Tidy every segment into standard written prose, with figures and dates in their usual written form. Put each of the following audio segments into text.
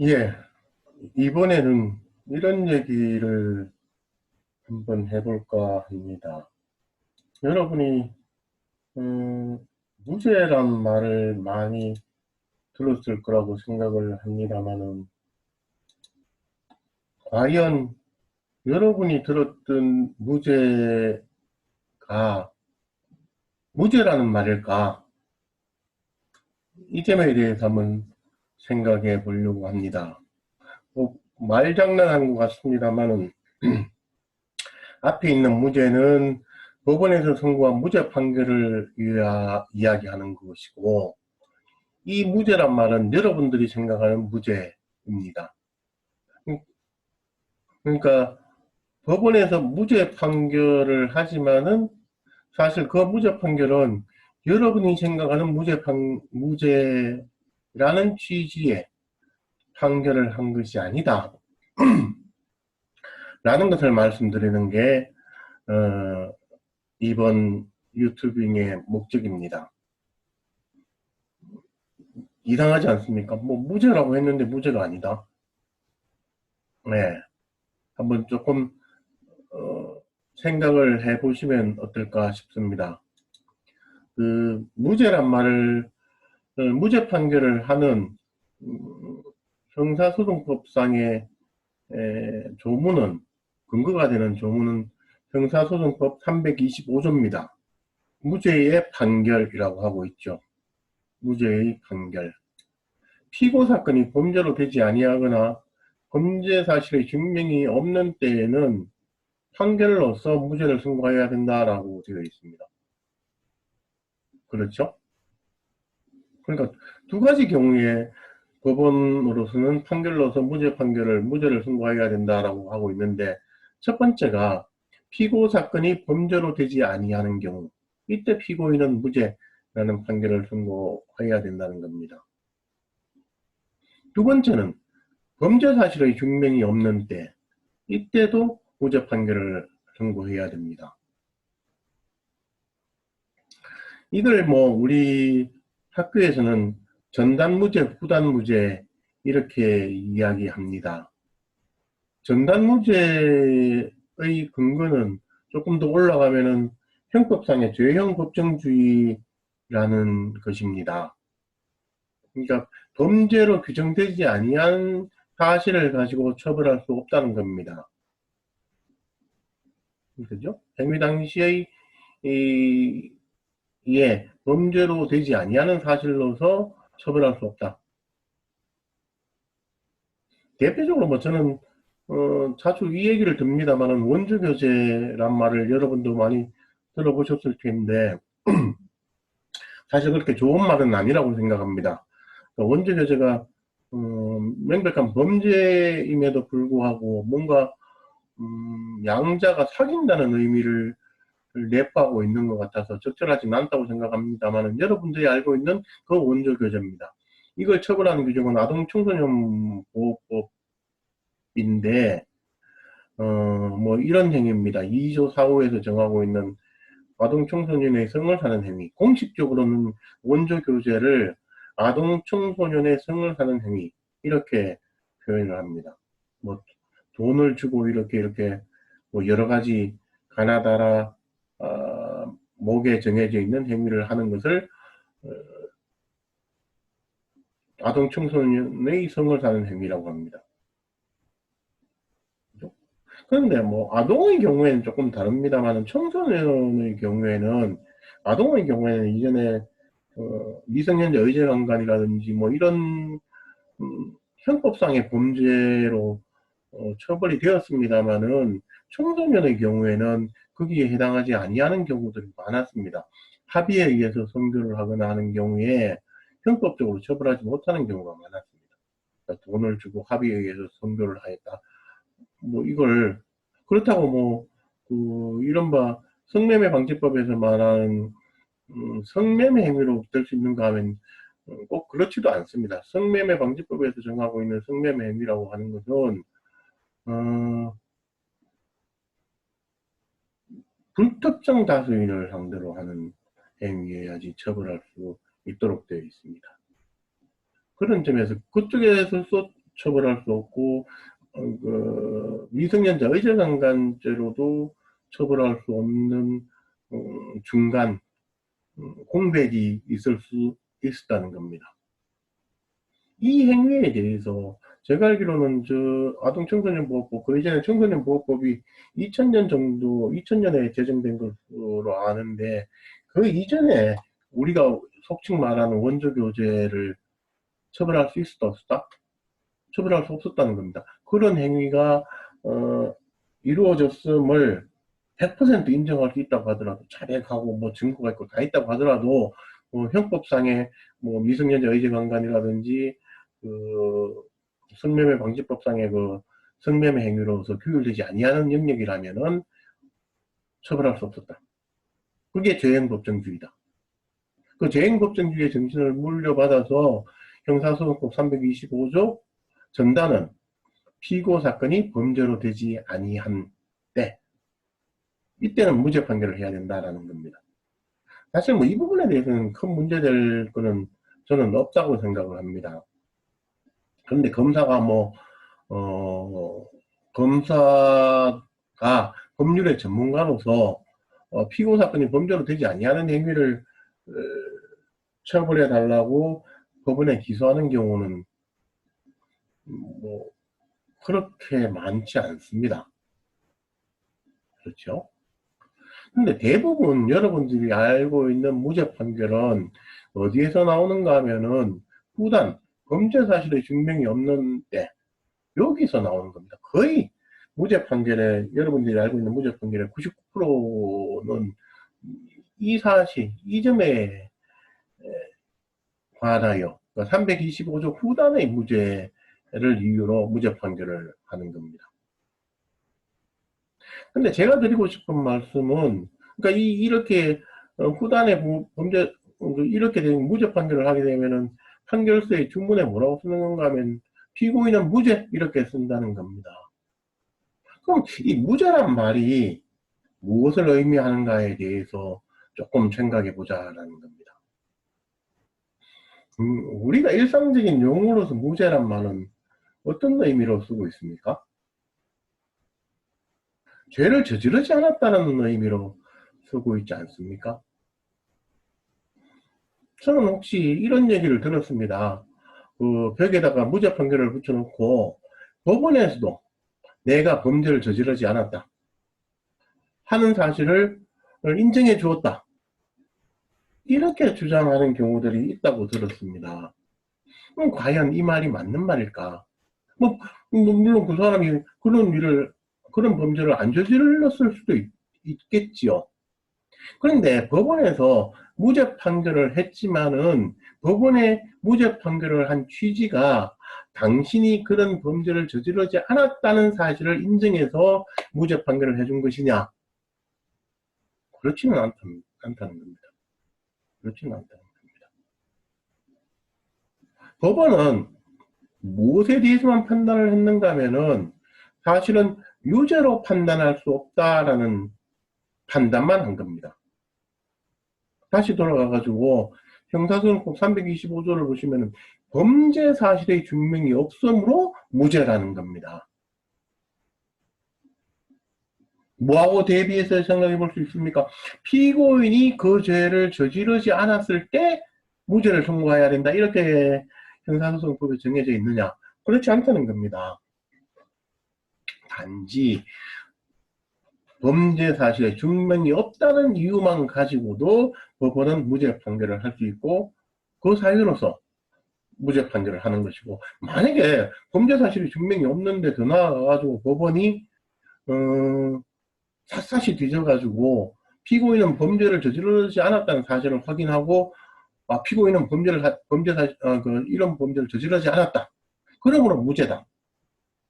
예, 이번에는 이런 얘기를 한번 해볼까 합니다. 여러분이 무죄란 말을 많이 들었을 거라고 생각을 합니다만은, 과연 여러분이 들었던 무죄가 무죄라는 말일까? 이 점에 대해서 한번 생각해 보려고 합니다. 말장난한 것 같습니다만은 앞에 있는 무죄는 법원에서 선고한 무죄 판결을 이야기하는 것이고, 이 무죄란 말은 여러분들이 생각하는 무죄입니다. 그러니까 법원에서 무죄 판결을 하지만은 사실 그 무죄 판결은 여러분이 생각하는 무죄라는 취지의 판결을 한 것이 아니다 라는 것을 말씀드리는 게 이번 유튜빙의 목적입니다. 이상하지 않습니까? 뭐 무죄라고 했는데 무죄가 아니다. 네, 한번 조금 생각을 해보시면 어떨까 싶습니다. 그 무죄란 말을 무죄 판결을 하는 형사소송법상의 조문은, 근거가 되는 조문은 형사소송법 325조입니다. 무죄의 판결이라고 하고 있죠. 무죄의 판결. 피고 사건이 범죄로 되지 아니하거나 범죄 사실의 증명이 없는 때에는 판결로서 무죄를 선고해야 된다라고 되어 있습니다. 그렇죠? 그러니까 두 가지 경우에 법원으로서는 판결로서 무죄를 선고해야 된다라고 하고 있는데, 첫 번째가 피고 사건이 범죄로 되지 아니하는 경우, 이때 피고인은 무죄라는 판결을 선고해야 된다는 겁니다. 두 번째는 범죄 사실의 증명이 없는 때, 이때도 무죄 판결을 선고해야 됩니다. 이걸 뭐 우리 학교에서는 전단무죄, 후단무죄 이렇게 이야기합니다. 전단무죄의 근거는 조금 더 올라가면은 형법상의 죄형 법정주의라는 것입니다. 그러니까 범죄로 규정되지 아니한 사실을 가지고 처벌할 수 없다는 겁니다. 그죠? 행위 당시의 범죄로 되지 아니하는 사실로서 처벌할 수 없다. 대표적으로 뭐 저는 자주 이 얘기를 듭니다만은 원조교제란 말을 여러분도 많이 들어보셨을 텐데 사실 그렇게 좋은 말은 아니라고 생각합니다. 그러니까 원조교제가 명백한 범죄임에도 불구하고 뭔가 양자가 사귄다는 의미를 내포하고 있는 것 같아서 적절하지는 않다고 생각합니다만, 여러분들이 알고 있는 그 원조교제입니다. 이걸 처벌하는 규정은 아동청소년보호법인데 뭐 이런 행위입니다. 2조 4호에서 정하고 있는 아동청소년의 성을 하는 행위, 공식적으로는 원조교제를 아동청소년의 성을 하는 행위 이렇게 표현을 합니다. 뭐 돈을 주고 이렇게 뭐 여러 가지 가나다라 목에 정해져 있는 행위를 하는 것을 아동 청소년의 성을 사는 행위라고 합니다. 그런데 뭐 아동의 경우에는 조금 다릅니다만 청소년의 경우에는 이전에 미성년자 의제강간이라든지 뭐 이런 형법상의 범죄로 처벌이 되었습니다만은 청소년의 경우에는 거기에 해당하지 아니하는 경우들이 많았습니다. 합의에 의해서 성교를 하거나 하는 경우에 형법적으로 처벌하지 못하는 경우가 많았습니다. 그러니까 돈을 주고 합의에 의해서 성교를 하였다. 뭐 이걸 그렇다고 뭐 이른바 성매매 방지법에서 말하는 성매매 행위로 될 수 있는가 하면 꼭 그렇지도 않습니다. 성매매 방지법에서 정하고 있는 성매매 행위라고 하는 것은 불특정 다수인을 상대로 하는 행위여야지 처벌할 수 있도록 되어 있습니다. 그런 점에서 그쪽에서 처벌할 수 없고, 미성년자 의제강간죄로도 처벌할 수 없는 중간 공백이 있을 수 있었다는 겁니다. 이 행위에 대해서 제가 알기로는 아동청소년보호법, 그 이전에 청소년보호법이 2000년 정도, 2000년에 제정된 것으로 아는데, 그 이전에 우리가 속칭 말하는 원조교제를 처벌할 수 있었다, 없었다? 처벌할 수 없었다는 겁니다. 그런 행위가 이루어졌음을 100% 인정할 수 있다고 하더라도, 자백하고 뭐 증거가 있고 다 있다고 하더라도 형법상의 미성년자 의제강간이라든지 성매매 방지법상의 성매매 행위로서 규율되지 아니하는 영역이라면은 처벌할 수 없었다. 그게 재행법정주의다. 그 재행법정주의의 정신을 물려받아서 형사소송법 325조 전단은 피고 사건이 범죄로 되지 아니한 때, 이때는 무죄 판결을 해야 된다라는 겁니다. 사실 이 부분에 대해서는 큰 문제될 거는 저는 없다고 생각을 합니다. 그런데 검사가 법률의 전문가로서 피고 사건이 범죄로 되지 아니하는 행위를 처벌해 달라고 법원에 기소하는 경우는 그렇게 많지 않습니다. 그렇죠? 근데 대부분 여러분들이 알고 있는 무죄 판결은 어디에서 나오는가 하면은 후단 범죄 사실의 증명이 없는 때, 여기서 나오는 겁니다. 거의 무죄 판결에, 여러분들이 알고 있는 무죄 판결의 99%는 이 사실, 이 점에 관하여 325조 후단의 무죄를 이유로 무죄 판결을 하는 겁니다. 근데 제가 드리고 싶은 말씀은, 그러니까 이렇게 후단의 범죄, 이렇게 된 무죄 판결을 하게 되면은 판결서의 주문에 뭐라고 쓰는 건가 하면 피고인은 무죄 이렇게 쓴다는 겁니다. 그럼 이 무죄란 말이 무엇을 의미하는가에 대해서 조금 생각해 보자라는 겁니다. 우리가 일상적인 용어로서 무죄란 말은 어떤 의미로 쓰고 있습니까? 죄를 저지르지 않았다는 의미로 쓰고 있지 않습니까? 저는 혹시 이런 얘기를 들었습니다. 벽에다가 무죄 판결을 붙여놓고 법원에서도 내가 범죄를 저지르지 않았다 하는 사실을 인정해 주었다, 이렇게 주장하는 경우들이 있다고 들었습니다. 그럼 과연 이 말이 맞는 말일까? 물론 그 사람이 그런 범죄를 안 저질렀을 수도 있겠지요. 그런데 법원에서 무죄 판결을 했지만은 법원의 무죄 판결을 한 취지가 당신이 그런 범죄를 저지르지 않았다는 사실을 인정해서 무죄 판결을 해준 것이냐? 그렇지는 않다는 겁니다. 그렇지는 않다는 겁니다. 법원은 무엇에 대해서만 판단을 했는가 하면은 사실은 유죄로 판단할 수 없다라는 판단만 한 겁니다. 다시 돌아가가지고 형사소송법 325조를 보시면은 범죄 사실의 증명이 없으므로 무죄라는 겁니다. 뭐하고 대비해서 생각해 볼 수 있습니까? 피고인이 그 죄를 저지르지 않았을 때 무죄를 선고해야 된다, 이렇게 형사소송법에 정해져 있느냐? 그렇지 않다는 겁니다. 단지 범죄 사실의 증명이 없다는 이유만 가지고도 법원은 무죄 판결을 할 수 있고, 그 사유로서 무죄 판결을 하는 것이고, 만약에 범죄 사실의 증명이 없는데 더 나아가가지고 법원이 샅샅이 뒤져가지고 피고인은 범죄를 저지르지 않았다는 사실을 확인하고, 피고인은 이런 범죄를 저지르지 않았다, 그러므로 무죄다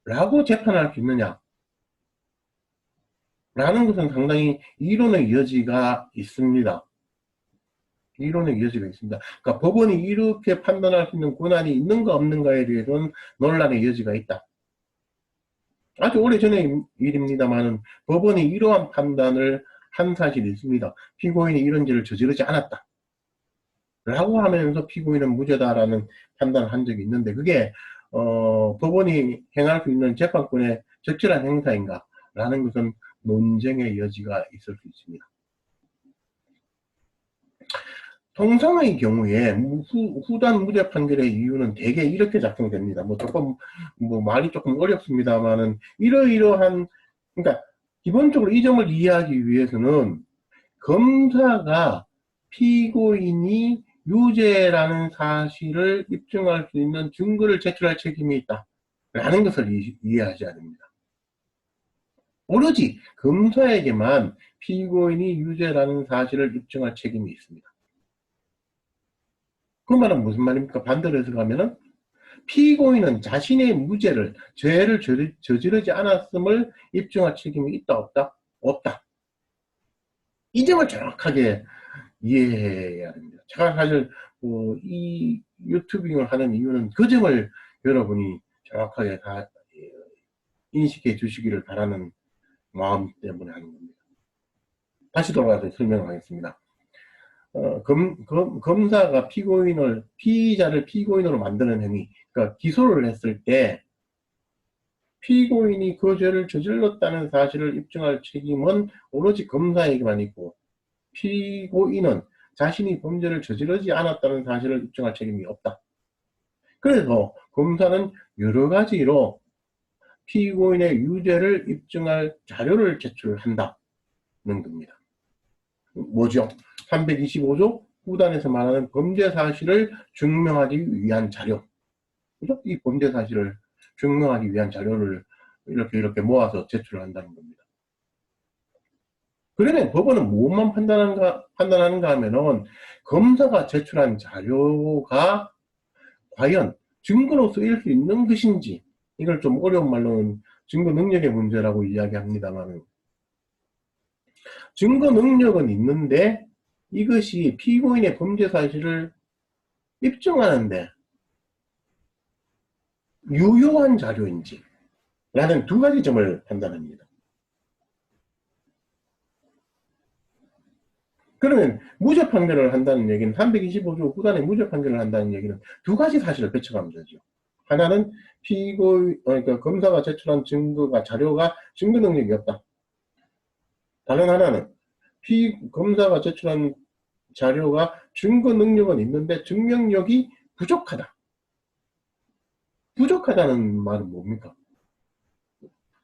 라고 재판할 수 있느냐 라는 것은 상당히 이론의 여지가 있습니다. 이론의 여지가 있습니다. 그러니까 법원이 이렇게 판단할 수 있는 권한이 있는가 없는가에 대해서는 논란의 여지가 있다. 아주 오래전의 일입니다만은 법원이 이러한 판단을 한 사실이 있습니다. 피고인이 이런 죄를 저지르지 않았다 라고 하면서 피고인은 무죄다라는 판단을 한 적이 있는데, 그게 법원이 행할 수 있는 재판권의 적절한 행사인가 라는 것은 논쟁의 여지가 있을 수 있습니다. 통상의 경우에 후단 무죄 판결의 이유는 대개 이렇게 작성됩니다. 말이 조금 어렵습니다만은 이러이러한, 그러니까 기본적으로 이 점을 이해하기 위해서는 검사가 피고인이 유죄라는 사실을 입증할 수 있는 증거를 제출할 책임이 있다 라는 것을 이해하셔야 됩니다. 오로지 검사에게만 피고인이 유죄라는 사실을 입증할 책임이 있습니다. 그 말은 무슨 말입니까? 반대로 해석하면은 피고인은 자신의 무죄를, 죄를 저지르지 않았음을 입증할 책임이 있다, 없다? 없다. 이 점을 정확하게 이해해야 됩니다. 제가 사실 이 유튜빙을 하는 이유는 그 점을 여러분이 정확하게 다 인식해 주시기를 바라는 마음 때문에 하는 겁니다. 다시 돌아가서 설명하겠습니다. 검사가 피의자를 피고인으로 만드는 행위, 그러니까 기소를 했을 때 피고인이 그 죄를 저질렀다는 사실을 입증할 책임은 오로지 검사에게만 있고, 피고인은 자신이 범죄를 저지르지 않았다는 사실을 입증할 책임이 없다. 그래서 검사는 여러 가지로 피고인의 유죄를 입증할 자료를 제출한다는 겁니다. 뭐죠? 325조 후단에서 말하는 범죄 사실을 증명하기 위한 자료. 그죠? 이 범죄 사실을 증명하기 위한 자료를 이렇게 모아서 제출한다는 겁니다. 그러면 법원은 무엇만 판단하는가 하면은 검사가 제출한 자료가 과연 증거로 쓰일 수 있는 것인지, 이걸 좀 어려운 말로는 증거 능력의 문제라고 이야기합니다만, 증거 능력은 있는데 이것이 피고인의 범죄 사실을 입증하는데 유효한 자료인지 라는 두 가지 점을 판단합니다. 그러면 무죄 판결을 한다는 얘기는, 325조 후단에 무죄 판결을 한다는 얘기는 두 가지 사실을 배척하면 되죠. 하나는 그러니까 검사가 제출한 자료가 증거 능력이 없다. 다른 하나는 검사가 제출한 자료가 증거 능력은 있는데 증명력이 부족하다. 부족하다는 말은 뭡니까?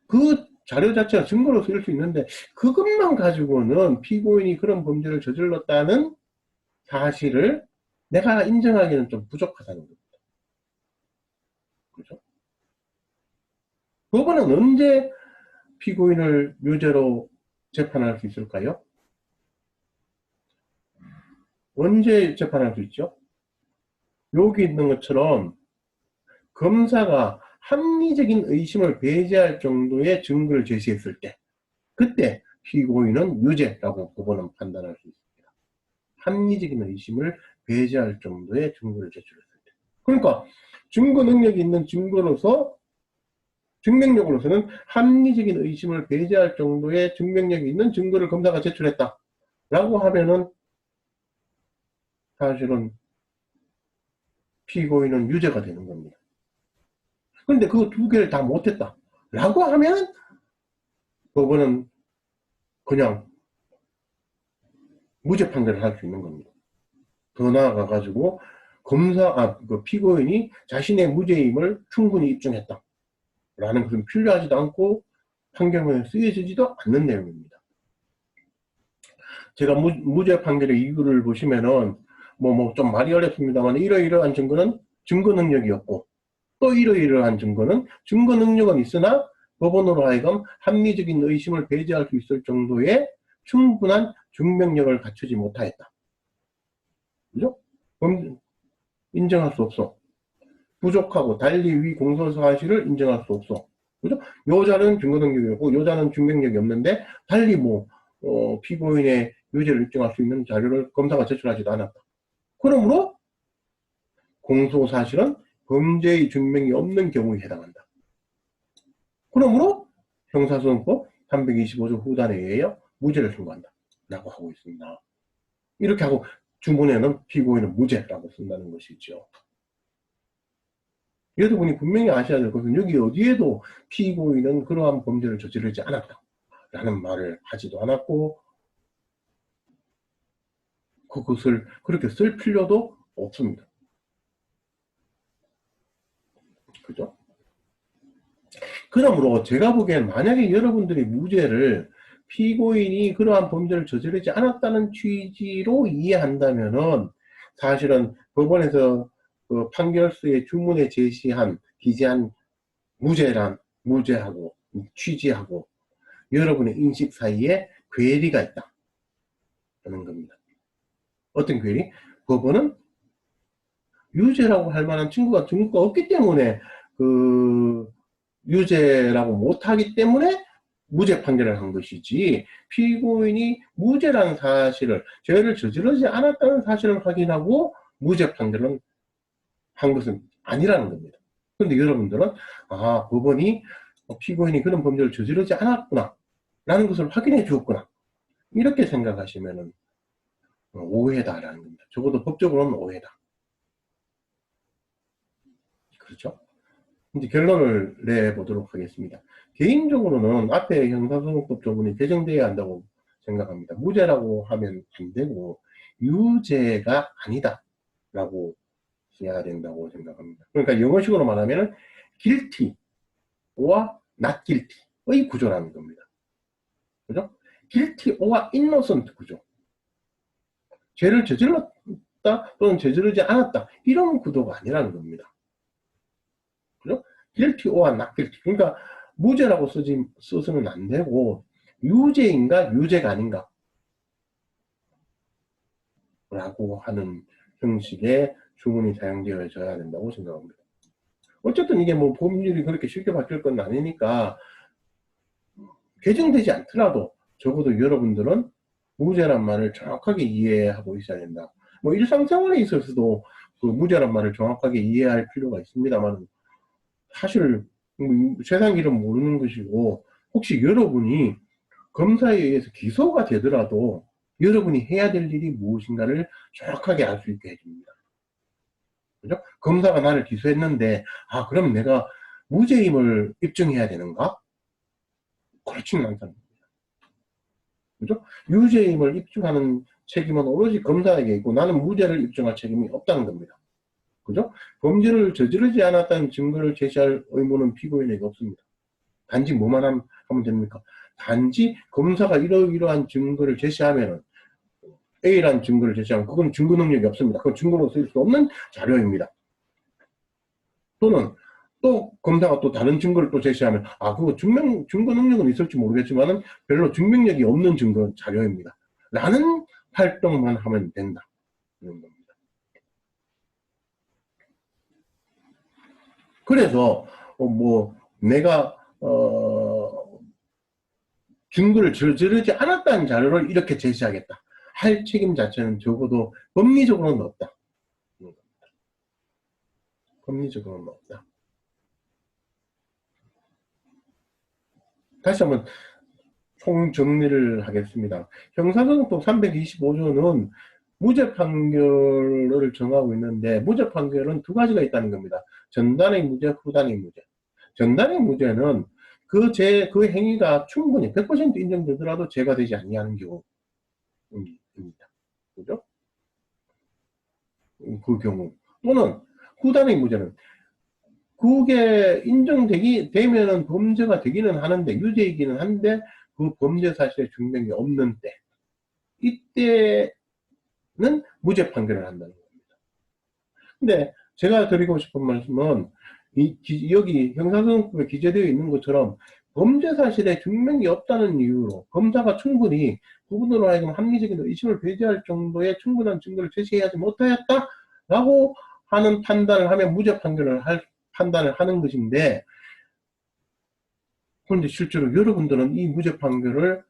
그 자료 자체가 증거로 쓰일 수 있는데 그것만 가지고는 피고인이 그런 범죄를 저질렀다는 사실을 내가 인정하기는 좀 부족하다는 겁니다. 그죠? 법원은 언제 피고인을 유죄로 재판할 수 있을까요? 언제 재판할 수 있죠? 여기 있는 것처럼 검사가 합리적인 의심을 배제할 정도의 증거를 제시했을 때, 그때 피고인은 유죄라고 법원은 판단할 수 있습니다. 합리적인 의심을 배제할 정도의 증거를 제출했을 때. 그러니까 증거 능력이 있는 증거로서, 증명력으로서는 합리적인 의심을 배제할 정도의 증명력이 있는 증거를 검사가 제출했다 라고 하면은 사실은 피고인은 유죄가 되는 겁니다. 그런데 그 두 개를 다 못했다 라고 하면 법원은 그냥 무죄 판결을 할 수 있는 겁니다. 더 나아가가지고 그 피고인이 자신의 무죄임을 충분히 입증했다 라는 것은 필요하지도 않고 판결문에 쓰여지지도 않는 내용입니다. 제가 무죄 판결의 이유를 보시면은 좀 말이 어렵습니다만, 이러이러한 증거는 증거 능력이 없고, 또 이러이러한 증거는 증거 능력은 있으나 법원으로 하여금 합리적인 의심을 배제할 수 있을 정도의 충분한 증명력을 갖추지 못하였다. 그죠? 그럼 인정할 수 없어. 부족하고 달리 위 공소 사실을 인정할 수 없어. 그죠? 여자는 증거 능력이 없고 여자는 증명력이 없는데 달리 피고인의 유죄를 입증할 수 있는 자료를 검사가 제출하지도 않았다. 그러므로 공소 사실은 범죄의 증명이 없는 경우에 해당한다. 그러므로 형사소송법 325조 후단에 의하여 무죄를 선고한다 라고 하고 있습니다. 이렇게 하고 주문에는 피고인은 무죄라고 쓴다는 것이죠. 여러분이 분명히 아셔야 될 것은 여기 어디에도 피고인은 그러한 범죄를 저지르지 않았다 라는 말을 하지도 않았고 그것을 그렇게 쓸 필요도 없습니다. 그죠? 그러므로 제가 보기엔 만약에 여러분들이 무죄를 피고인이 그러한 범죄를 저지르지 않았다는 취지로 이해한다면은 사실은 법원에서 그 판결서의 주문에 기재한 무죄하고 취지하고 여러분의 인식 사이에 괴리가 있다는 겁니다. 어떤 괴리? 법원은 유죄라고 할 만한 증거가 없기 때문에 유죄라고 못하기 때문에 무죄 판결을 한 것이지 피고인이 무죄라는 사실을 죄를 저지르지 않았다는 사실을 확인하고 무죄 판결을 한 것은 아니라는 겁니다. 그런데 여러분들은 법원이 피고인이 그런 범죄를 저지르지 않았구나 라는 것을 확인해 주었구나 이렇게 생각하시면 오해다라는 겁니다. 적어도 법적으로는 오해다. 그렇죠? 이제 결론을 내보도록 하겠습니다. 개인적으로는 앞에 형사소송법 조문이 개정되어야 한다고 생각합니다. 무죄라고 하면 안 되고 유죄가 아니다 라고 써야 된다고 생각합니다. 그러니까 영어식으로 말하면 guilty와 not guilty의 구조라는 겁니다. 그죠? guilty or innocent 구조. 죄를 저질렀다 또는 저지르지 않았다 이런 구도가 아니라는 겁니다. 그죠? guilty or not guilty. 그러니까 무죄라고 써서는 안 되고 유죄인가 유죄가 아닌가 라고 하는 형식의 주문이 사용되어져야 된다고 생각합니다. 어쨌든 이게 뭐 법률이 그렇게 쉽게 바뀔 건 아니니까 개정되지 않더라도 적어도 여러분들은 무죄란 말을 정확하게 이해하고 있어야 된다. 뭐 일상생활에 있어서도 그 무죄란 말을 정확하게 이해할 필요가 있습니다만 사실 세상 일은 모르는 것이고 혹시 여러분이 검사에 의해서 기소가 되더라도 여러분이 해야 될 일이 무엇인가를 정확하게 알 수 있게 해줍니다. 그죠? 검사가 나를 기소했는데 그럼 내가 무죄임을 입증해야 되는가? 그렇지는 않다는 겁니다. 그죠? 유죄임을 입증하는 책임은 오로지 검사에게 있고 나는 무죄를 입증할 책임이 없다는 겁니다. 그죠? 범죄를 저지르지 않았다는 증거를 제시할 의무는 피고인에게 없습니다. 단지 뭐만 하면 됩니까? 단지 검사가 이러이러한 증거를 제시하면은 A라는 증거를 제시하면 그건 증거 능력이 없습니다. 그건 증거로 쓸 수 없는 자료입니다. 또는 또 검사가 또 다른 증거를 또 제시하면 그거 증거 능력은 있을지 모르겠지만은 별로 증명력이 없는 증거 자료입니다. 라는 활동만 하면 된다. 이런 겁니다. 그래서 내가 증거를 저지르지 않았다는 자료를 이렇게 제시하겠다 할 책임 자체는 적어도 법리적으로는 없다. 법리적으로는 없다. 다시 한번 총정리를 하겠습니다. 형사소송법 325조는 무죄 판결을 정하고 있는데 무죄 판결은 두 가지가 있다는 겁니다. 전단의 무죄, 후단의 무죄. 전단의 무죄는 그 행위가 충분히 100% 인정되더라도 죄가 되지 아니하는 경우입니다. 그죠? 그 경우. 또는 후단의 무죄는 그게 인정되면은 범죄가 되기는 하는데 유죄이기는 한데 그 범죄 사실의 증명이 없는 때 이때는 무죄 판결을 한다는 겁니다. 근데 제가 드리고 싶은 말씀은 여기 형사소송법에 기재되어 있는 것처럼 범죄 사실의 증명이 없다는 이유로 검사가 충분히 그분으로 하여금 합리적인 의심을 배제할 정도의 충분한 증거를 제시하지 못하였다라고 하는 판단을 하면 무죄 판단을 하는 것인데 그런데 실제로 여러분들은 이 무죄 판결을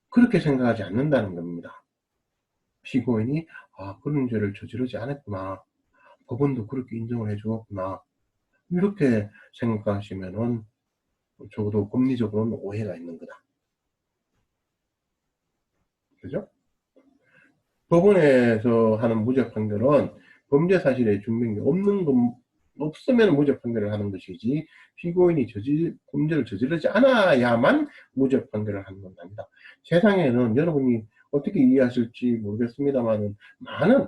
그렇게 생각하지 않는다는 겁니다. 피고인이 그런 죄를 저지르지 않았구나. 법원도 그렇게 인정을 해주었구나. 이렇게 생각하시면은 적어도 법리적으로는 오해가 있는 거다. 그죠? 법원에서 하는 무죄 판결은 범죄 사실의 증명이 없는 없으면 무죄 판결을 하는 것이지, 피고인이 범죄를 저지르지 않아야만 무죄 판결을 하는 건 아니다. 세상에는 여러분이 어떻게 이해하실지 모르겠습니다만, 많은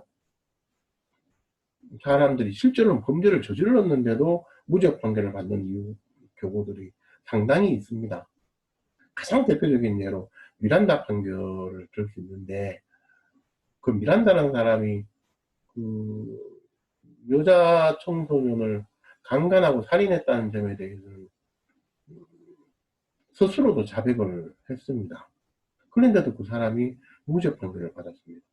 사람들이 실제로 범죄를 저질렀는데도 무죄 판결을 받는 경우들이 상당히 있습니다. 가장 대표적인 예로 미란다 판결을 들 수 있는데, 그 미란다라는 사람이 그 여자 청소년을 강간하고 살인했다는 점에 대해서는 스스로도 자백을 했습니다. 그런데도 그 사람이 무죄 판결을 받았습니다.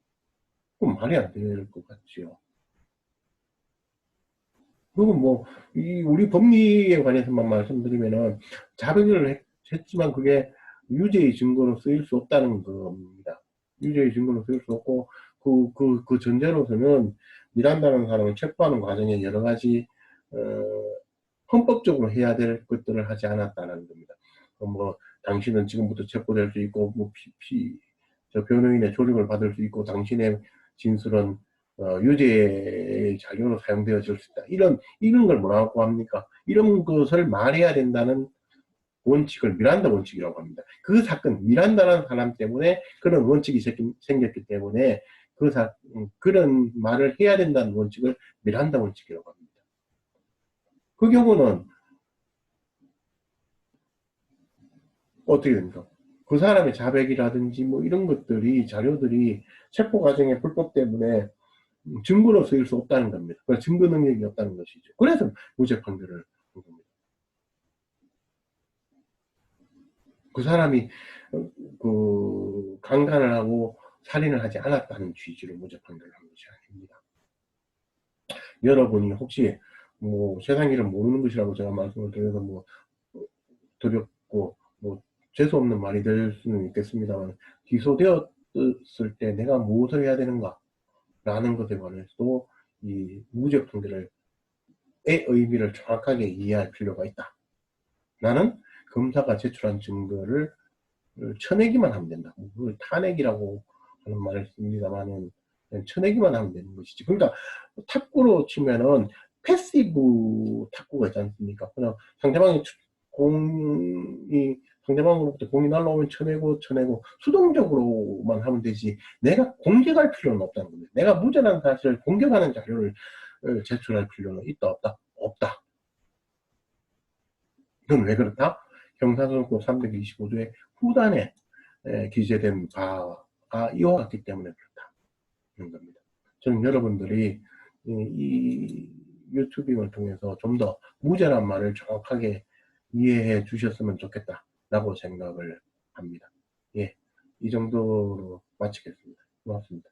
그럼 말이 안 될 것 같지요. 그리고 뭐, 우리 법리에 관해서만 말씀드리면은, 자백을 했지만 그게 유죄의 증거로 쓰일 수 없다는 겁니다. 유죄의 증거로 쓰일 수 없고, 그 전제로서는 미란다는 사람을 체포하는 과정에 여러 가지, 어, 헌법적으로 해야 될 것들을 하지 않았다는 겁니다. 뭐, 당신은 지금부터 체포될 수 있고, 뭐, 저 변호인의 조력을 받을 수 있고, 당신의 진술은 유죄의 자료로 사용되어질 수 있다. 이런 걸 뭐라고 합니까? 이런 것을 말해야 된다는 원칙을 미란다 원칙이라고 합니다. 그 사건, 미란다라는 사람 때문에 그런 원칙이 생겼기 때문에 그런 말을 해야 된다는 원칙을 미란다 원칙이라고 합니다. 그 경우는 어떻게 됩니까? 그 사람의 자백이라든지 뭐 이런 것들이, 자료들이 체포 과정의 불법 때문에 증거로 쓰일 수 없다는 겁니다. 그러니까 증거 능력이 없다는 것이죠. 그래서 무죄 판결을 한 겁니다. 그 사람이 그 강간을 하고 살인을 하지 않았다는 취지로 무죄 판결을 한 것이 아닙니다. 여러분이 혹시 뭐 세상 일을 모르는 것이라고 제가 말씀을 드려서 뭐 드렸고, 뭐 재수 없는 말이 될 수는 있겠습니다만, 기소되었을 때 내가 무엇을 해야 되는가 라는 것에 관해서도 이 무죄 판결의 의미를 정확하게 이해할 필요가 있다. 나는 검사가 제출한 증거를 쳐내기만 하면 된다. 그걸 탄핵이라고 하는 말을 씁니다만은 쳐내기만 하면 되는 것이지. 그러니까 탁구로 치면은 패시브 탁구가 있지 않습니까? 그냥 상대방으로부터 공이 날라오면 쳐내고 수동적으로만 하면 되지, 내가 공격할 필요는 없다는 겁니다. 내가 무죄라는 사실을 공격하는 자료를 제출할 필요는 있다 없다? 없다. 이건 왜 그렇다? 형사소송법 325조의 후단에 기재된 바가 이와 같기 때문에 그렇다는 겁니다. 저는 여러분들이 이 유튜빙을 통해서 좀 더 무죄란 말을 정확하게 이해해 주셨으면 좋겠다라고 생각을 합니다. 예, 이 정도로 마치겠습니다. 고맙습니다.